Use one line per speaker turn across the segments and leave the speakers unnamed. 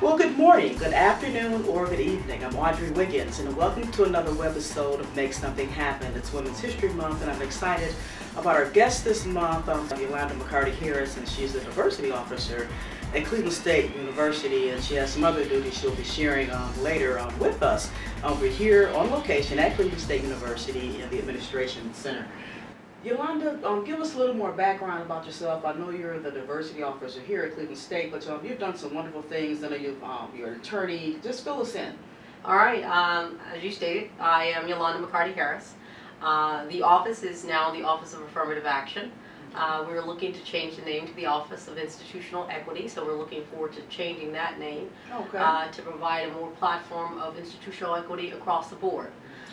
Well, good morning, good afternoon, or good evening. I'm Audrey Wiggins, and welcome to another webisode of Make Something Happen. It's Women's History Month, and I'm excited about our guest this month, Yulanda McCarty-Harris, and she's the diversity officer at Cleveland State University, and she has some other duties she'll be sharing later with us. We're here on location at Cleveland State University in the Administration Center. Yulanda, give us a little more background about yourself. I know you're the diversity officer here at Cleveland State, but you've done some wonderful things. I know you're an attorney. Just fill us in.
All right. As you stated, I am Yulanda McCarty-Harris. The office is now the Office of Affirmative Action. We're looking to change the name to the Office of Institutional Equity, so we're looking forward to changing that name to provide a more platform of institutional equity across the board.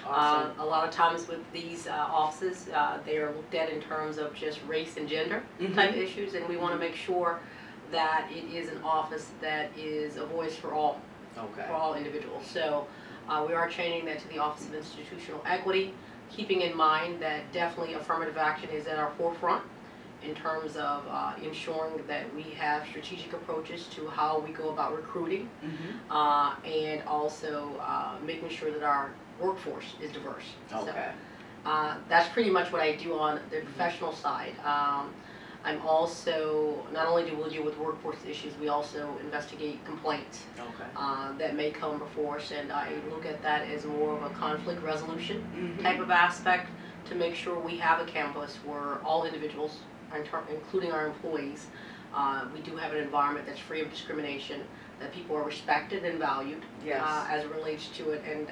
Awesome. A lot of times with these offices, they are looked at in terms of just race and gender type issues, and we want to make sure that it is an office that is a voice for all, for all individuals. So we are changing that to the Office of Institutional Equity, keeping in mind that definitely affirmative action is at our forefront in terms of ensuring that we have strategic approaches to how we go about recruiting, and also making sure that our workforce is diverse.
Okay.
So, that's pretty much what I do on the professional side. I'm also, not only do we deal with workforce issues, we also investigate complaints that may come before us, and I look at that as more of a conflict resolution type of aspect to make sure we have a campus where all individuals, including our employees, we do have an environment that's free of discrimination, that people are respected and valued as it relates to it. And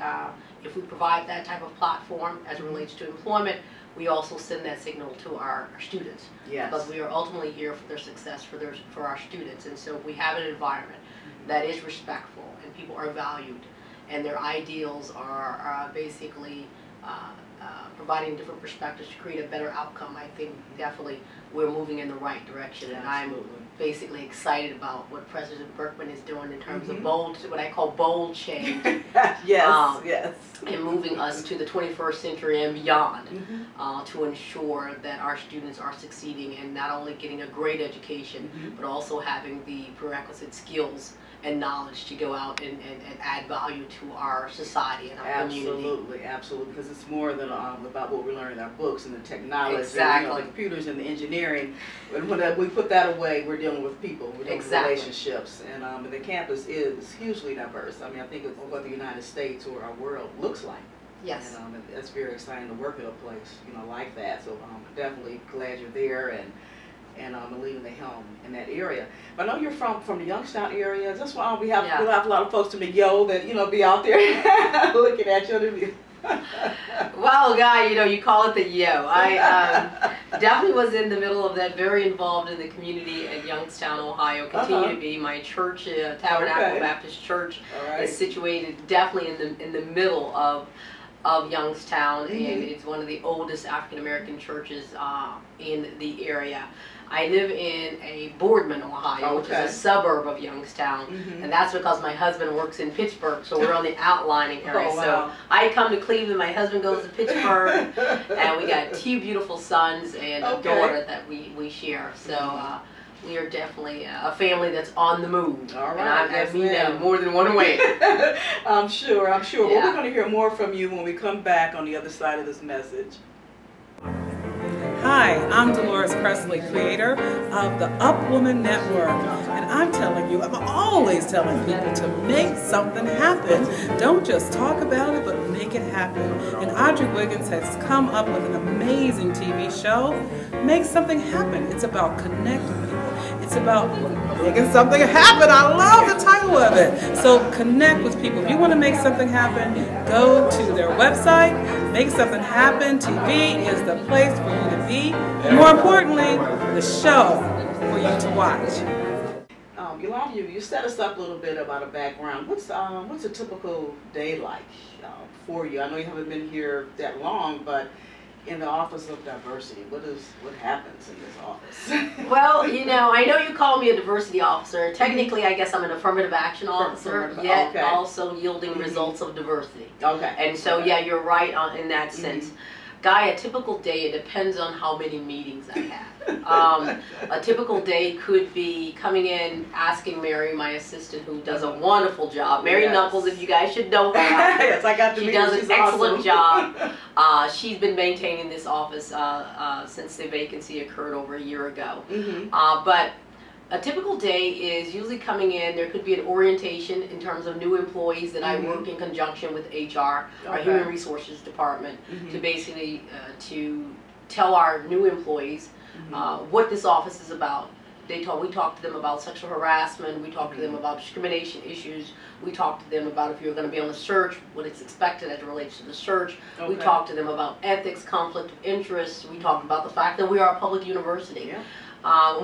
if we provide that type of platform as it relates to employment, we also send that signal to our students. Because we are ultimately here for their success, for our students. And so if we have an environment that is respectful and people are valued and their ideals are basically providing different perspectives to create a better outcome, I think definitely we're moving in the right direction. And I'm basically excited about what President Berkman is doing in terms of bold, what I call bold change. And moving us to the 21st century and beyond to ensure that our students are succeeding and not only getting a great education, but also having the prerequisite skills and knowledge to go out and add value to our society and our community.
Absolutely, because it's more than about what we learn in our books and the technology, and, the computers and the engineering. And when we put that away, we're dealing with people, we're dealing with relationships, and the campus is hugely diverse. I mean, I think it's what the United States or our world looks like.
Yes.
And it's very exciting to work at a place, like that. So I'm definitely glad you're there and leading the helm in that area. But I know you're from the Youngstown area. That's why we have a lot of folks from the Yo that be out there looking at you.
Well, Guy, you call it the Yo. I definitely was in the middle of that, very involved in the community at Youngstown, Ohio. Continue to be. My church, Tabernacle Baptist Church, is situated definitely in the middle of Youngstown, and it's one of the oldest African American churches in the area. I live in a Boardman, Ohio, which is a suburb of Youngstown, and that's because my husband works in Pittsburgh, so we're on the outlining area. So I come to Cleveland, my husband goes to Pittsburgh, and we got 2 beautiful sons and a daughter that we share. So we are definitely a family that's on the move. All right. And I mean that in more than one way.
I'm sure. Well, we're going to hear more from you when we come back on the other side of this message.
Hi, I'm Dolores Presley, creator of the Up Woman Network, and I'm telling you, I'm always telling people to make something happen. Don't just talk about it, but make it happen. And Audrey Wiggins has come up with an amazing TV show, Make Something Happen. It's about connecting people. It's about making something happen. I love the title of it. So connect with people. If you want to make something happen, go to their website. MakeSomethingHappen.TV is the place for you to be. And more importantly, the show for you to watch.
Yulanda, you set us up a little bit about a background. What's a typical day like for you? I know you haven't been here that long, but in the Office of Diversity, what happens in this office?
Well, I know you call me a diversity officer. Technically, I guess I'm an affirmative action officer, yet also yielding results of diversity. And so, yeah, you're right in that sense. Guy, a typical day, it depends on how many meetings I have. A typical day could be coming in, asking Mary, my assistant, who does a wonderful job. Mary Knuckles, if you guys should know her.
Yes, I got to meet her.
She does an excellent job. She's been maintaining this office since the vacancy occurred over a year ago. But a typical day is usually coming in, there could be an orientation in terms of new employees that I work in conjunction with HR, our Human Resources Department, to basically to tell our new employees what this office is about. We talk to them about sexual harassment, we talk to them about discrimination issues, we talk to them about if you're going to be on the search, what is expected as it relates to the search. We talk to them about ethics, conflict of interest, we talk about the fact that we are a public university.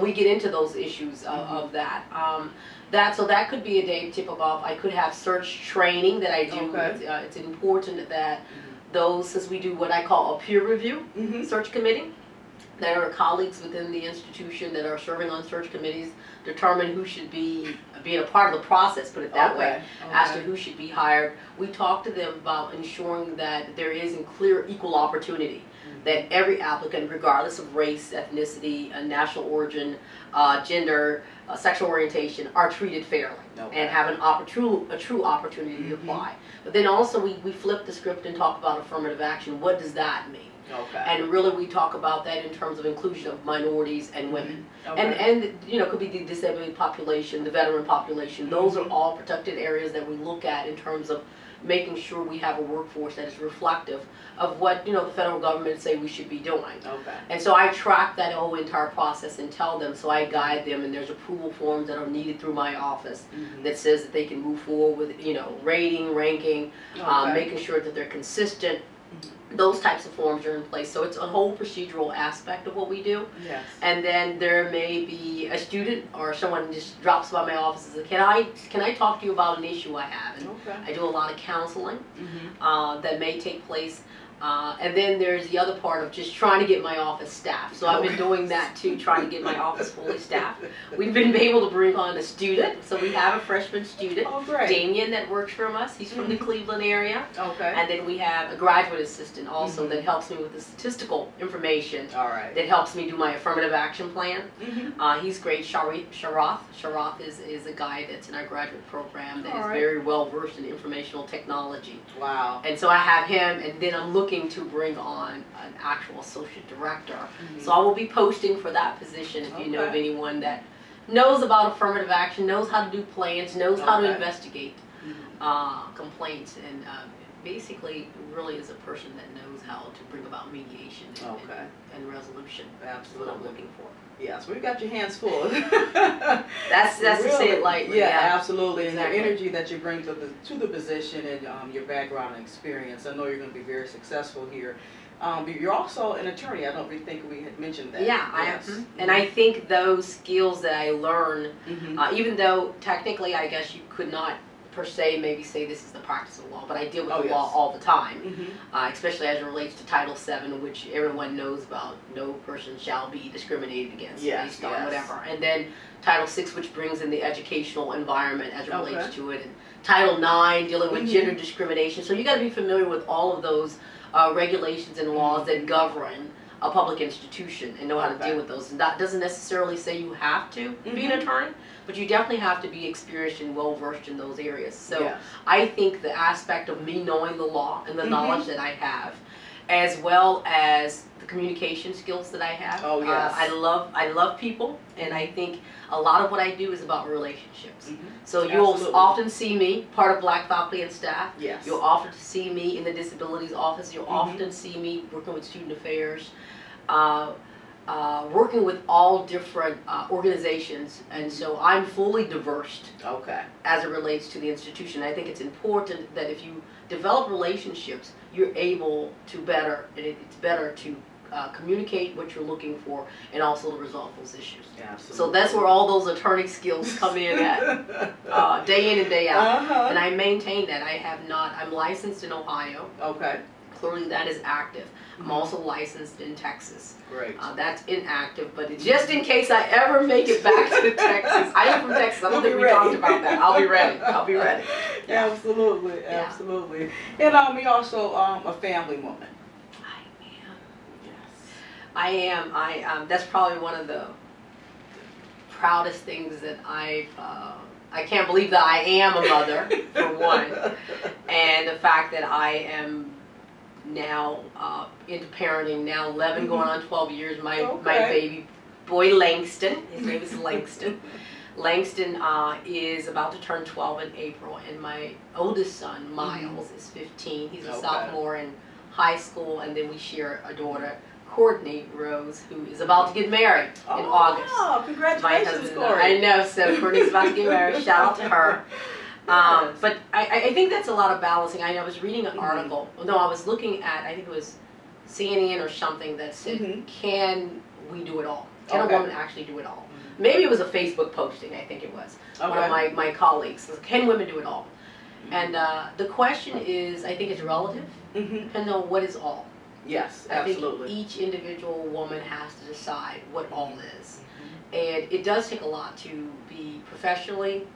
We get into those issues of that. So that could be a day to tip off. I could have search training that I do. It's important that those, since we do what I call a peer review search committee, that are colleagues within the institution that are serving on search committees, determine who should be being a part of the process, put it that way, as to who should be hired. We talk to them about ensuring that there is clear equal opportunity, that every applicant, regardless of race, ethnicity, national origin, gender, sexual orientation, are treated fairly and have a true opportunity to apply. But then also we flip the script and talk about affirmative action. What does that mean? And really we talk about that in terms of inclusion of minorities and women. And you know, could be the disabled population, the veteran population. Those are all protected areas that we look at in terms of making sure we have a workforce that is reflective of what, you know, the federal government say we should be doing. And so I track that whole entire process and tell them, so I guide them, and there's approval forms that are needed through my office that says that they can move forward with, you know, rating, ranking, making sure that they're consistent. Those types of forms are in place, so it's a whole procedural aspect of what we do. And then there may be a student or someone just drops by my office and says, can I talk to you about an issue I have? And I do a lot of counseling that may take place. And then there's the other part of just trying to get my office staffed. So I've been doing that too, trying to get my office fully staffed. We've been able to bring on a student. So we have a freshman student, Damien, that works from us. He's from the Cleveland area. And then we have a graduate assistant also that helps me with the statistical information. That helps me do my affirmative action plan. He's great. Sharath is a guy that's in our graduate program that is very well versed in informational technology. And so I have him, and then I'm looking to bring on an actual associate director. So I will be posting for that position if you know of anyone that knows about affirmative action, knows how to do plans, knows how to investigate complaints, and basically really is a person that knows how to bring about mediation and resolution. That's what I'm looking for.
Yes, we've got your hands full.
That's really, to say it lightly.
Absolutely. And the energy that you bring to the position and your background and experience, I know you're going to be very successful here. You're also an attorney. I don't think we had mentioned that.
I am. And I think those skills that I learn, even though technically I guess you could not per se maybe say this is the practice of law, but I deal with the law all the time, especially as it relates to Title VII, which everyone knows about. No person shall be discriminated against based on whatever. And then Title VI, which brings in the educational environment as it relates to it. And Title IX, dealing with gender discrimination. So you got to be familiar with all of those regulations and laws that govern a public institution and know how to deal with those. And that doesn't necessarily say you have to be an attorney, but you definitely have to be experienced and well versed in those areas. So I think the aspect of me knowing the law and the knowledge that I have, as well as the communication skills that I have. I love people, and I think a lot of what I do is about relationships. So you'll often see me part of Black faculty and staff. You'll often see me in the disabilities office. You'll often see me working with student affairs. Working with all different organizations, and so I'm fully diverse as it relates to the institution. I think it's important that if you develop relationships, you're able to it's better to communicate what you're looking for and also to resolve those issues. So that's where all those attorney skills come in at, day in and day out. And I maintain that. I'm licensed in Ohio. Clearly that is active. I'm also licensed in Texas. That's inactive, but just in case I ever make it back to Texas. I am from Texas. I don't think we talked about that. I'll be ready. I'll be ready.
Absolutely. And you're also a family woman.
I I am. That's probably one of the proudest things that I can't believe that I am a mother, for one. And the fact that I am now into parenting, now 11 going on 12 years. My baby boy Langston, his name is Langston. Langston is about to turn 12 in April, and my oldest son, Miles, is 15. He's a sophomore in high school, and then we share a daughter, Courtney Rose, who is about to get married in August.
Oh, congratulations, Courtney.
I know, so Courtney's about to get married. Shout out to her. But I think that's a lot of balancing. I was reading an article, no, I was looking at, I think it was CNN or something that said, can we do it all? Can a woman actually do it all? Maybe it was a Facebook posting, I think it was. One of my colleagues says, can women do it all? And the question is, I think it's relative, depending on what is all.
Yes,
absolutely. I think each individual woman has to decide what all is. And it does take a lot to be professionally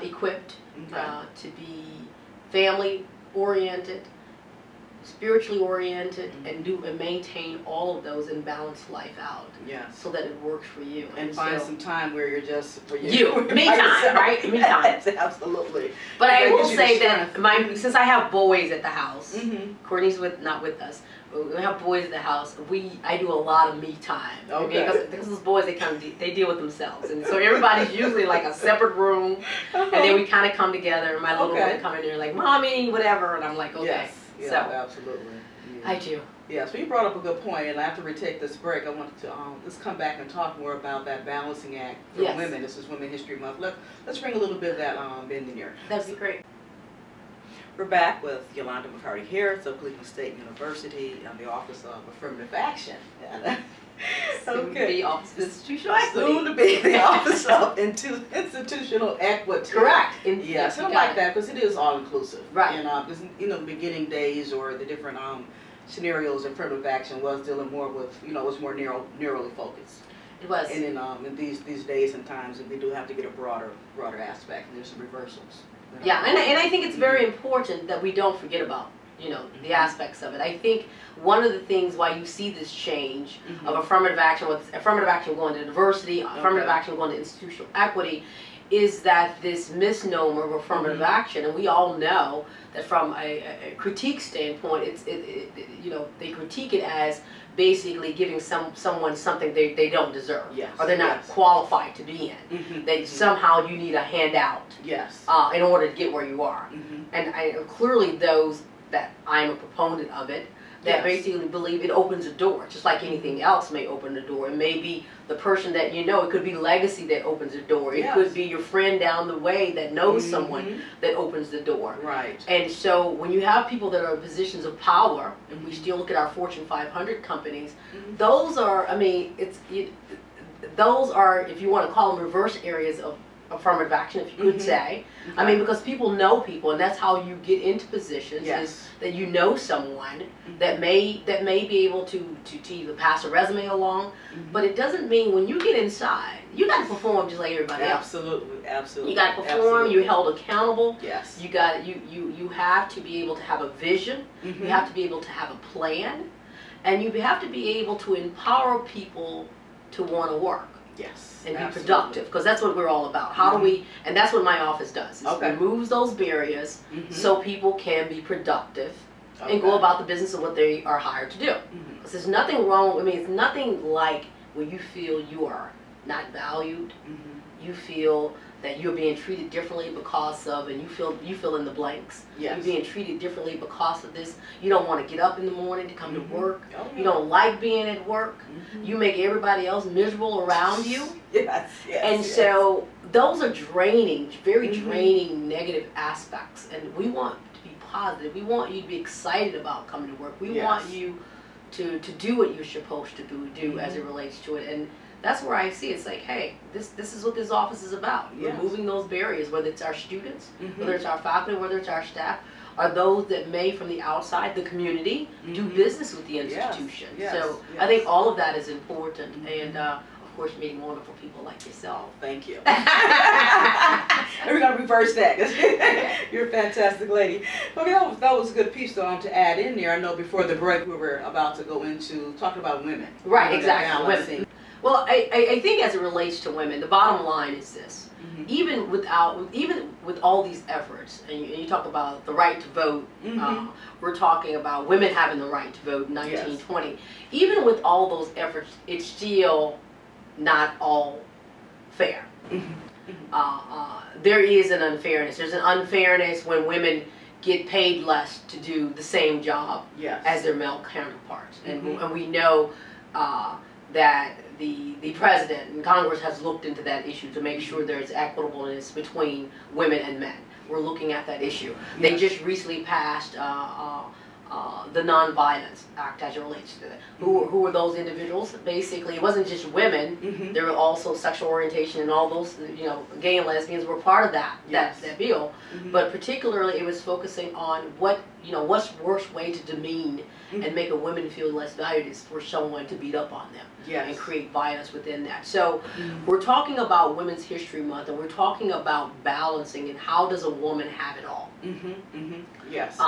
equipped, to be family oriented, spiritually oriented, and maintain all of those and balance life out.
Yes.
So that it works for you.
And find some time where you're just for
you. Me time, right? Me time.
Absolutely.
But I will say that since I have boys at the house, Courtney's not with us. We have boys at the house. I do a lot of me time. Because those boys, they deal with themselves, and so everybody's usually like a separate room, and then we kind of come together. And my little one come in there like, "Mommy, whatever," and I'm like, "Okay."
Yes. Yeah,
so
absolutely. Yeah.
I do.
Yeah, so you brought up a good point, and after we take this break, I wanted to let's come back and talk more about that balancing act for women. This is Women's History Month. Let's bring a little bit of that in here.
That'd be great.
We're back with Yulanda McCarty-Harris of Cleveland State University in the Office of Affirmative Action.
Soon to be Office of Institutional Equity.
Soon to be the Office of Institutional Equity.
Correct.
Yes, and I like that because it is all-inclusive.
Right.
And because the beginning days or the different scenarios in affirmative action was dealing more with, was more narrowly focused.
It was.
And in these days and times, we do have to get a broader aspect, and there's some reversals.
Yeah, and I think it's very important that we don't forget about, the aspects of it. I think one of the things why you see this change of affirmative action, with affirmative action going to diversity, affirmative action going to institutional equity, is that this misnomer of affirmative action, and we all know that from a critique standpoint, they critique it as basically giving someone something they don't deserve, or they're not qualified to be in. That somehow you need a handout, in order to get where you are. And clearly those that I'm a proponent of it, that basically believe it opens a door, just like anything else may open the door. It may be the person that it could be legacy that opens the door. It could be your friend down the way that knows someone that opens the door. Right. And so when you have people that are in positions of power, and we still look at our Fortune 500 companies, those are, those are, if you want to call them reverse areas of affirmative action, if you could say. Because people know people, and that's how you get into positions, is that you know someone that may be able to either pass a resume along, but it doesn't mean when you get inside, you got to perform just like everybody else. Absolutely. You got to perform, you're held accountable. Yes. You have to be able to have a vision, you have to be able to have a plan, and you have to be able to empower people to want to work. Yes, and be productive, because that's what we're all about. How do we, and that's what my office does, is removes those barriers so people can be productive and go about the business of what they are hired to do. Because there's nothing wrong, it's nothing like when you feel you are not valued, you feel that you're being treated differently because of, and you fill in the blanks. You're being treated differently because of this. You don't want to get up in the morning to come to work. You don't like being at work. You make everybody else miserable around you. And so those are draining, very draining negative aspects. And we want to be positive. We want you to be excited about coming to work. We want you to do what you're supposed to do as it relates to it. And that's where I see it's like, hey, this is what this office is about. Removing those barriers, whether it's our students, whether it's our faculty, whether it's our staff, or those that may from the outside, the community, do business with the institution. So I think all of that is important. And of course, meeting wonderful people like yourself.
Thank you. And we're going to reverse that, because you're a fantastic lady. Okay, that was a good piece to add in there. I know before the break we were about to go into talking about women.
Right, exactly, women. Well, I think as it relates to women, the bottom line is this. Even with all these efforts, and you talk about the right to vote, we're talking about women having the right to vote in 1920. Yes. Even with all those efforts, it's still not all fair. There is an unfairness. There's an unfairness when women get paid less to do the same job as their male counterparts, and we know that the president and Congress has looked into that issue to make sure there's equitableness between women and men. We're looking at that issue. They just recently passed the Nonviolence Act as it relates to that. Who were those individuals? Basically, it wasn't just women. There were also sexual orientation and all those, gay and lesbians were part of that bill. But particularly, it was focusing on what's the worst way to demean and make a woman feel less valued is for someone to beat up on them and create violence within that. So we're talking about Women's History Month, and we're talking about balancing and how does a woman have it all.
Yes.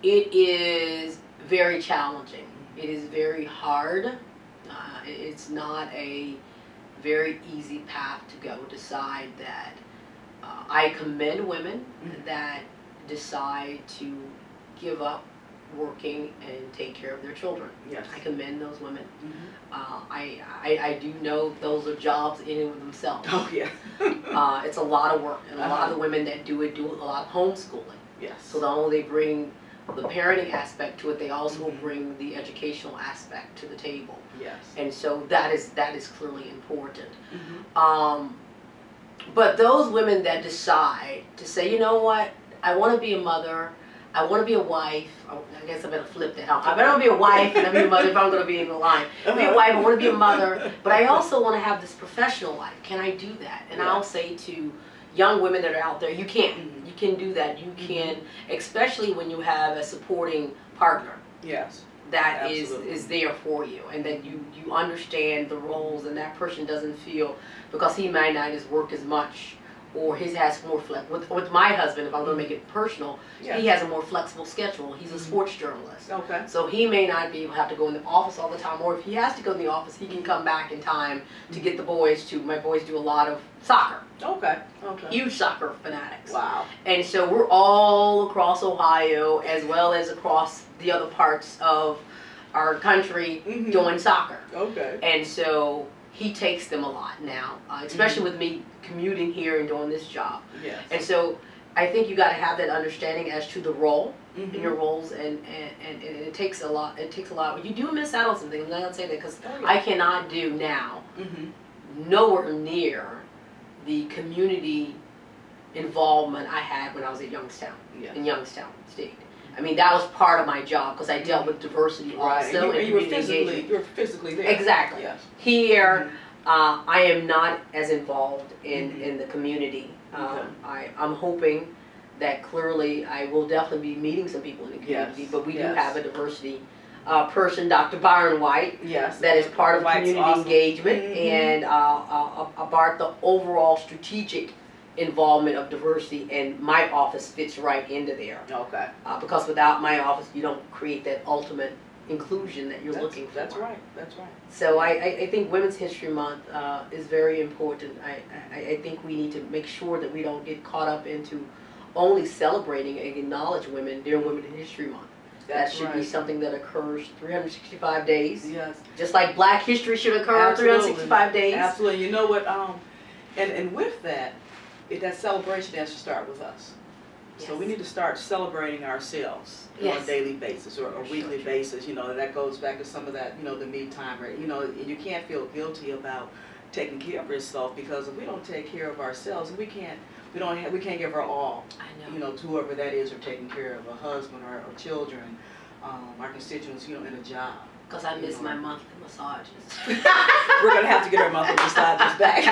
It is very challenging. It is very hard. It's not a very easy path to go. Decide that. I commend women that decide to give up working and take care of their children. Yes. I commend those women. I do know those are jobs in and of themselves. Oh yeah. It's a lot of work, and a lot of the women that do a lot of homeschooling. Yes. So not only they bring the parenting aspect to it, they also bring the educational aspect to the table. Yes. And so that is clearly important. But those women that decide to say, you know what, I want to be a mother, I want to be a wife. I guess I better flip that out. I better be a wife and be a mother if I'm going to be in the line. Be a wife, I want to be a mother, but I also want to have this professional life. Can I do that? And I'll say to young women that are out there, you can. You can do that. You can, especially when you have a supporting partner. Yes. That is there for you, and that you understand the roles, and that person doesn't feel, because he might not has worked as much, or his has more flex. With my husband, if I'm going to make it personal, he has a more flexible schedule. He's a sports journalist. Okay. So he may not be able to have to go in the office all the time, or if he has to go in the office, he can come back in time to get the boys to, my boys do a lot of soccer. Okay. Okay. Huge soccer fanatics. Wow. And so we're all across Ohio, as well as across the other parts of our country doing soccer. Okay. And so he takes them a lot now, especially with me commuting here and doing this job. Yes. And so I think you got to have that understanding as to the role and your roles, and it takes a lot. It takes a lot. But you do miss out on something. I'm not going to say that because I cannot do now nowhere near the community involvement I had when I was at Youngstown, in Youngstown State. I mean, that was part of my job because I dealt with diversity also. And you were physically there. Exactly. Yes. Here, I am not as involved in the community. I'm hoping that clearly I will definitely be meeting some people in the community, but we do have a diversity person, Dr. Byron White, that is part of community engagement and about the overall strategic involvement of diversity, and my office fits right into there. Okay. Because without my office, you don't create that ultimate inclusion that you're looking for. That's right. That's right. So I think Women's History Month is very important. I think we need to make sure that we don't get caught up into only celebrating and acknowledge women during Women's History Month. That should be something that occurs 365 days. Yes. Just like Black History should occur 365 days. Absolutely. You know what? And with that, that celebration has to start with us. So we need to start celebrating ourselves on a daily basis or a weekly basis. You know, that goes back to some of that, the me time. Right? You know, you can't feel guilty about taking care of yourself, because if we don't take care of ourselves, we can't give our all. I know. To whoever that is, or taking care of a husband or children, our constituents, in a job. Because I miss my monthly massages. We're going to have to get our monthly massages back.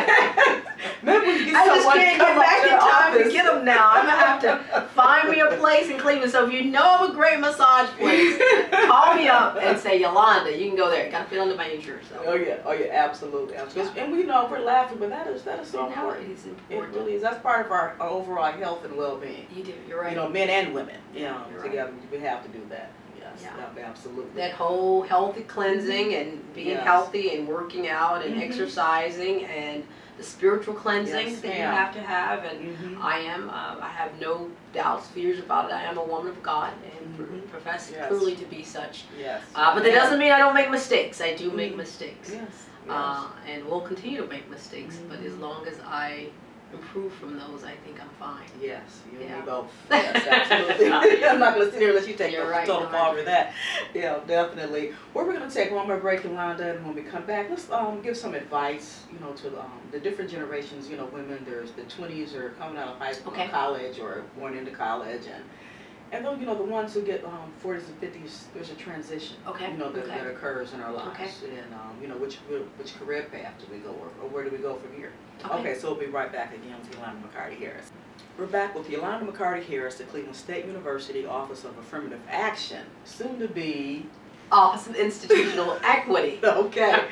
Remember, I just can't get back in time to get them now. I'm going to have to find me a place in Cleveland. So if you know of a great massage place, call me up and say, Yolanda, you can go there. Got to fit under my insurance. So.
Oh yeah, absolutely. And we know we're laughing, but that is so important.
It is important.
It really is. That's part of our overall health and well-being.
You do. You're right.
You know, men and women. You know, together
right.
we have to do that. Yes, absolutely.
That whole healthy cleansing and being healthy and working out and exercising and the spiritual cleansing that you have to have. And I have no doubts, fears about it. I am a woman of God and profess clearly to be such. Yes. But that doesn't mean I don't make mistakes. I do make mistakes. Yes. And will continue to make mistakes. But as long as I improve from those, I think I'm fine. Yes, you and me both. Yes, absolutely. I'm not going to sit here unless you take the total fall for that. Yeah, definitely. We're going to take one more break, Yolanda, and when we come back, let's give some advice, you know, to the different generations. You know, women. There's the 20s who are coming out of high school, college, or born into college, and then, you know, the ones who get 40s and 50s, there's a transition, you know, that occurs in our lives. And, you know, which career path do we go, or where do we go from here? Okay, so we'll be right back again with Yulanda McCarty-Harris. We're back with Yulanda McCarty-Harris, the Cleveland State University Office of Affirmative Action, soon to be Office of Institutional Equity.
Okay.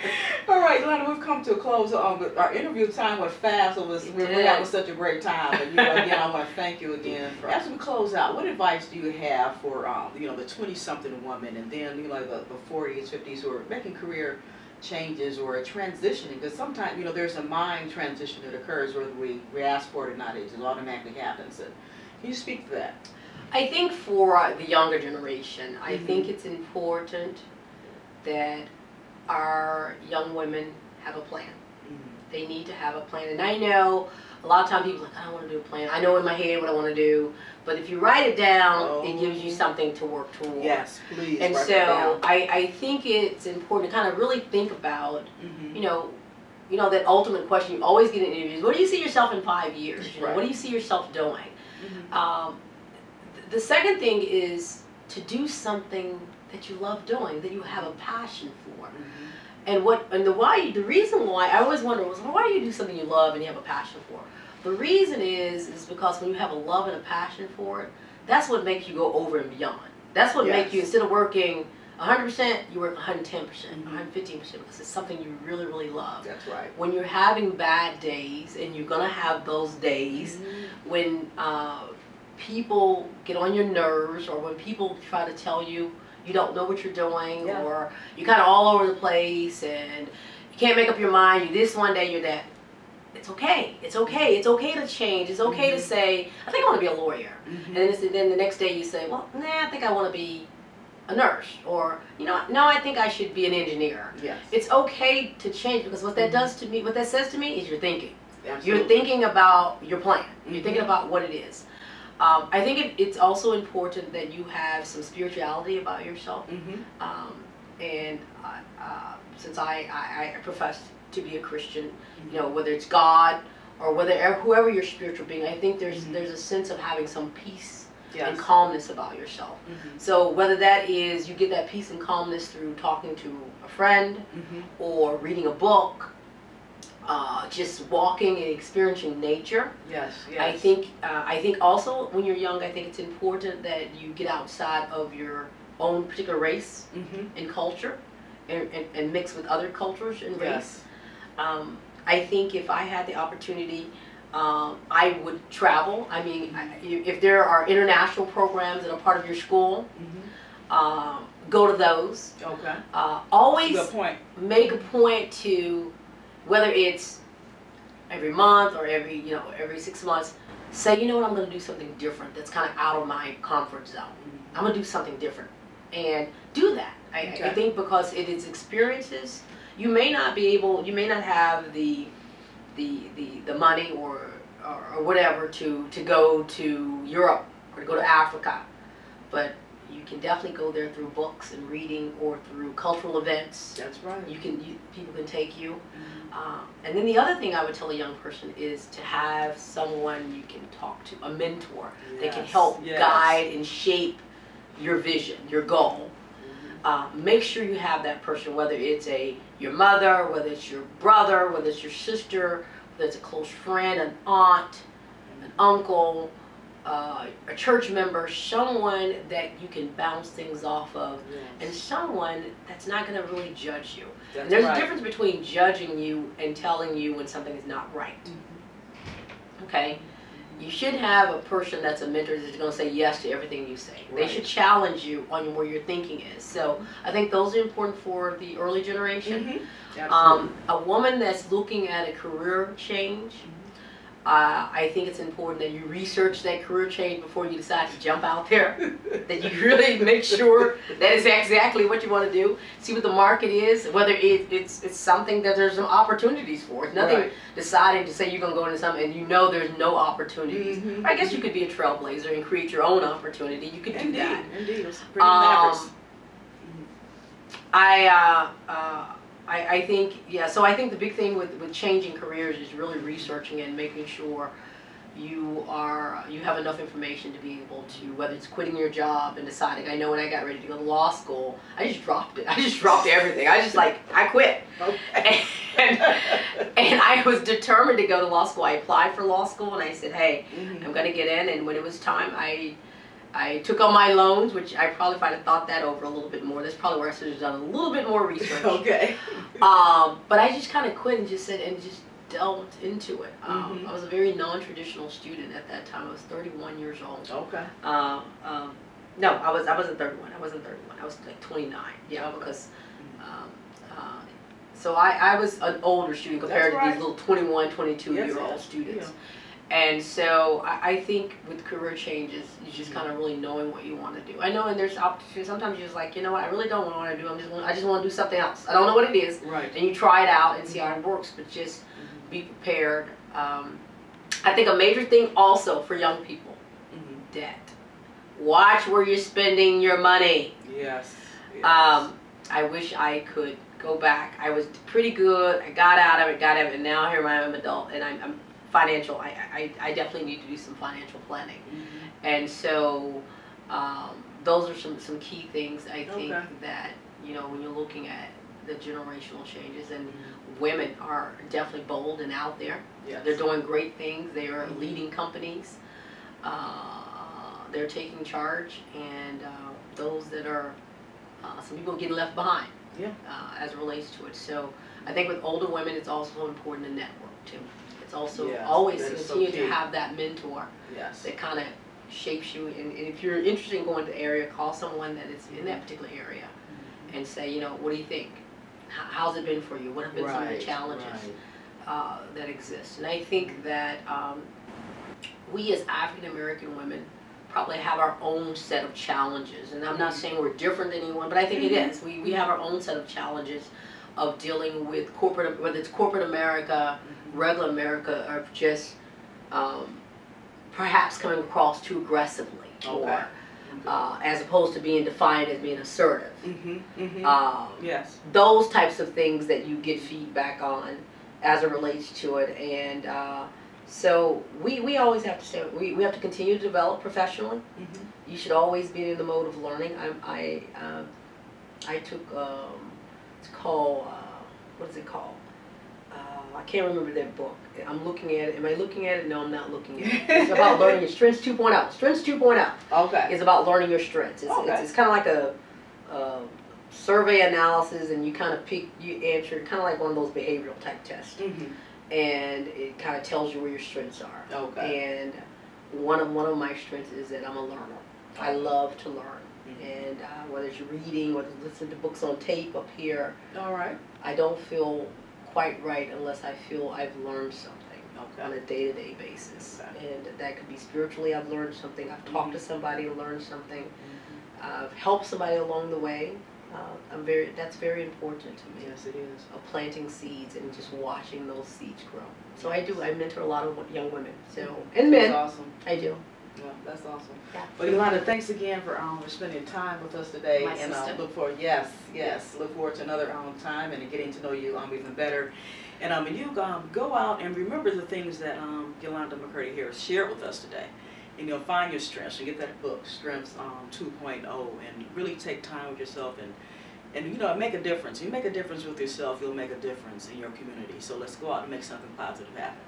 All right, Yolanda, we've come to a close. Our interview time went fast. We're having such a great time. And, you know, again, I want to thank you again. As we close out, what advice do you have for, you know, the 20-something woman and then, you know, the 40s, 50s who are making career changes or transitioning? Because sometimes, you know, there's a mind transition that occurs whether we ask for it or not. It just automatically happens. And can you speak to that?
I think for the younger generation, I think it's important that our young women have a plan. They need to have a plan. And I know a lot of times people are like, I don't want to do a plan. I know in my head what I want to do. But if you write it down, it gives you something to work toward.
Yes, please.
And so I think it's important to kind of really think about, you know, that ultimate question you always get in interviews. What do you see yourself in 5 years? You know, what do you see yourself doing? The second thing is to do something that you love doing, that you have a passion for. The reason why I always wonder was, why do you do something you love and you have a passion for? The reason is because when you have a love and a passion for it, that's what makes you go over and beyond. That's what makes you, instead of working 100%, you work 110%, 115%, because it's something you really, really love.
That's right.
When you're having bad days, and you're gonna have those days when people get on your nerves, or when people try to tell you you don't know what you're doing, or you're kind of all over the place and you can't make up your mind, you're this one day, you're that. It's okay. It's okay. It's okay to change. It's okay to say, I think I want to be a lawyer. And then the next day you say, well, nah, I think I want to be a nurse. Or, you know, no, I think I should be an engineer. Yes. It's okay to change, because what that does to me, what that says to me is you're thinking. Absolutely. You're thinking about your plan. You're thinking about what it is. I think it's also important that you have some spirituality about yourself. And since I profess to be a Christian, you know, whether it's God or whoever your spiritual being, I think there's a sense of having some peace and calmness about yourself. So whether that is you get that peace and calmness through talking to a friend, or reading a book, just walking and experiencing nature. I think also when you're young, I think it's important that you get outside of your own particular race and culture, and mix with other cultures and race. I think if I had the opportunity, I would travel. I mean, if there are international programs that are part of your school, go to those. Okay. Always make a point to, whether it's every month or every 6 months, say, you know what, I'm going to do something different that's kind of out of my comfort zone. I'm going to do something different, and do that. I think because it is experiences. You may not have the money or whatever to go to Europe or to go to Africa, but you can definitely go there through books and reading, or through cultural events. That's right. People can take you. And then the other thing I would tell a young person is to have someone you can talk to, a mentor that can help guide and shape your vision, your goal. Make sure you have that person, whether it's your mother, whether it's your brother, whether it's your sister, that's a close friend, an aunt, an uncle, a church member, someone that you can bounce things off of, and someone that's not going to really judge you. And there's a difference between judging you and telling you when something is not right. Okay? You should have a person that's a mentor that's going to say yes to everything you say. They should challenge you on where your thinking is. So I think those are important for the early generation. A woman that's looking at a career change, I think it's important that you research that career change before you decide to jump out there. That you really make sure that is exactly what you want to do. See what the market is, whether it's something that there's some opportunities for. It's nothing deciding to say you're going to go into something and you know there's no opportunities. I guess you could be a trailblazer and create your own opportunity. You could do that.
Indeed, it's pretty matters.
I think, so I think the big thing with changing careers is really researching and making sure you have enough information to be able to, whether it's quitting your job and deciding, I know when I got ready to go to law school, I just dropped it. I just dropped everything. I quit. And I was determined to go to law school. I applied for law school and I said, hey, I'm going to get in. And when it was time, I took on my loans, which I probably, if I'd have thought that over a little bit more, that's probably where I should have done a little bit more research. But I just kind of quit and just delved into it. I was a very non-traditional student at that time. I was 31 years old. No, I wasn't 31. I wasn't 31. I was like 29. Because so I was an older student compared to these little 21, 22-year-old students. And so I think with career changes, you just kind of really knowing what you want to do. I know, and there's opportunities. Sometimes you're just like, you know what, I really don't want to do. I just want to do something else. I don't know what it is. And you try it out and see how it works, but just be prepared. I think a major thing also for young people, debt. Watch where you're spending your money. I wish I could go back. I was pretty good. I got out of it, and now here I am, an adult, and I'm financial. I definitely need to do some financial planning. And so those are some key things I think that, you know, when you're looking at the generational changes, and women are definitely bold and out there. They're doing great things. They are leading companies. They're taking charge, and those that are, some people are getting left behind as it relates to it. So I think with older women, it's also important to network too. It's also always continue to have that mentor that kind of shapes you. And if you're interested in going to the area, call someone that is in that particular area and say, you know, what do you think? How's it been for you? What have been some of the challenges that exist? And I think that we as African American women probably have our own set of challenges. And I'm not saying we're different than anyone, but I think it is. We have our own set of challenges of dealing with corporate, whether it's corporate America, regular America, or just perhaps coming across too aggressively, or as opposed to being defined as being assertive. Those types of things that you get feedback on as it relates to it. And so we always have to say, we have to continue to develop professionally. You should always be in the mode of learning. I took, it's called, what is it called? I can't remember that book. I'm looking at it. Am I looking at it? No, I'm not looking at it. It's about learning your strengths 2.0. Strengths 2.0 is about learning your strengths. It's kind of like a survey analysis, and you kind of you answer kind of like one of those behavioral type tests. And it kind of tells you where your strengths are. And one of my strengths is that I'm a learner. I love to learn. And whether it's reading, whether it's listening to books on tape up here, I don't feel quite right unless I feel I've learned something on a day-to-day basis. And that could be spiritually, I've learned something, I've talked to somebody and learned something, I've helped somebody along the way. That's very important to me.
Yes, it is.
Of planting seeds and just watching those seeds grow. So I mentor a lot of young women, and men.
That's awesome.
I do.
Yeah, that's awesome. Well, Yulanda, thanks again for spending time with us today.
My sister.
Look forward, look forward to another time and getting to know you even better. And you go out and remember the things that Yulanda McCarty-Harris shared with us today. And find your strengths and get that book, Strengths 2.0, and really take time with yourself and and you know, make a difference. You make a difference with yourself, you'll make a difference in your community. So let's go out and make something positive happen.